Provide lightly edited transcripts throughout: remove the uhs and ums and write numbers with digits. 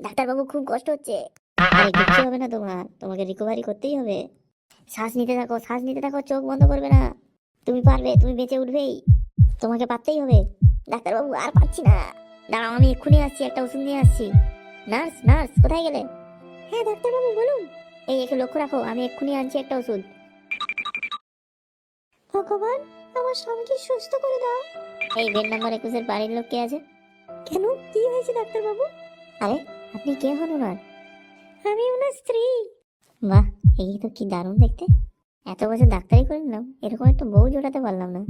ডাক্তারবাবু খুব কষ্ট হচ্ছে। আরে কিচ্ছু হবে না তোমার, তোমাকে রিকভারি করতেই হবে। শ্বাস নিতে থাকো, শ্বাস নিতে থাকো, চোখ বন্ধ করবে না। তুমি পারবে, তুমি বেঁচে উঠবেই। তোমাকে পারতেই হবে। ডাক্তারবাবু আর পারছি না। দাঁড়াও, আমি এক্ষুনি আসছি, একটা ওষুধ নিয়ে আসছি। নার্স, নার্স কোথায় গেলে? হ্যাঁ ডাক্তারবাবু বলুন। এই একটু লক্ষ্য রাখো, আমি এক্ষুনি আনছি একটা ওষুধ। ভগবান, আমার স্বামীকে সুস্থ করে দাও। এই বেড নাম্বার 21-এর বাড়ির লোক কে আছে? কেন, কি হয়েছে ডাক্তারবাবু? আরে আপনি কে হন ওনার? আমি ওনার স্ত্রী। বাহ, এই তো কি দারুণ দেখতে। এত বছর ডাক্তারি করে নিলাম, এরকম একটা বউ জোটাতে পারলাম না।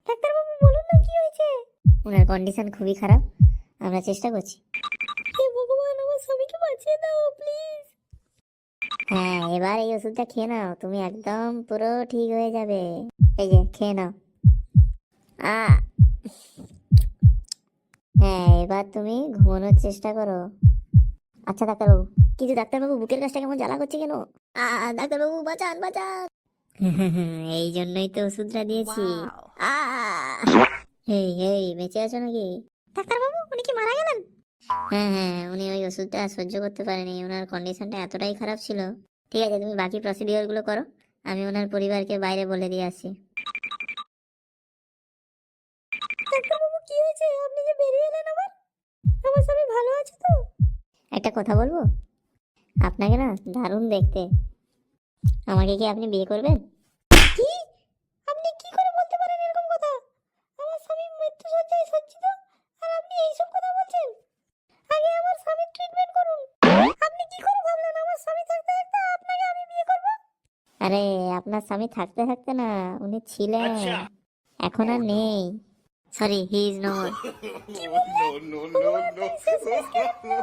ডাক্তারবাবু বলুন না কি হয়েছে? ওনার কন্ডিশন খুবই খারাপ, আমরা চেষ্টা করছি। হে ভগবান, আমার স্বামীকে বাঁচিয়ে দাও প্লিজ। হ্যাঁ, এবার এই ওষুধটা খেয়ে নাও, তুমি একদম পুরো ঠিক হয়ে যাবে। এই যে খেয়ে নাও। আ হ্যাঁ, এবার তুমি ঘুমানোর চেষ্টা করো। আচ্ছা ডাক্তারবাবু, কিন্তু ডাক্তারবাবু বুকের কাছটা কেমন জ্বালা করছে কেন? ডাক্তারবাবু বাঁচান, বাঁচান। এই জন্যই তো ওষুধটা দিয়েছি। আ এই এই বেঁচে আছো নাকি? ডাক্তারবাবু উনি কি মারা গেলেন? হ্যাঁ হ্যাঁ, উনি ওই ওষুধটা সহ্য করতে পারেনি, ওনার কন্ডিশনটা এতটাই খারাপ ছিল। ঠিক আছে, তুমি বাকি প্রসিডিওর গুলো করো, আমি ওনার পরিবারকে বাইরে বলে দিয়ে আসছি। ডাক্তারবাবু কি হয়েছে, আপনি যে বেরিয়ে এলেন আবার? আমার স্বামী ভালো আছে তো? একটা কথা বলবো, আপনাকে না দারুণ দেখতে। আমাকে কি আপনি বিয়ে করবেন? কি? আপনি কি করে বলতে পারেন এরকম কথা? আমার স্বামী মৃত্যু শয্যায় সজ্জিত, আর আপনি এইসব কথা বলছেন? আগে আমার স্বামীর ট্রিটমেন্ট করুন। আপনি কি করে ভাবলেন আমার স্বামী থাকতে থাকতে আপনাকে আমি বিয়ে করব? আরে আপনার স্বামী থাকতে থাকতে না, উনি ছিলেন, এখন আর নেই। Sorry, he is no more. no, no, no, no.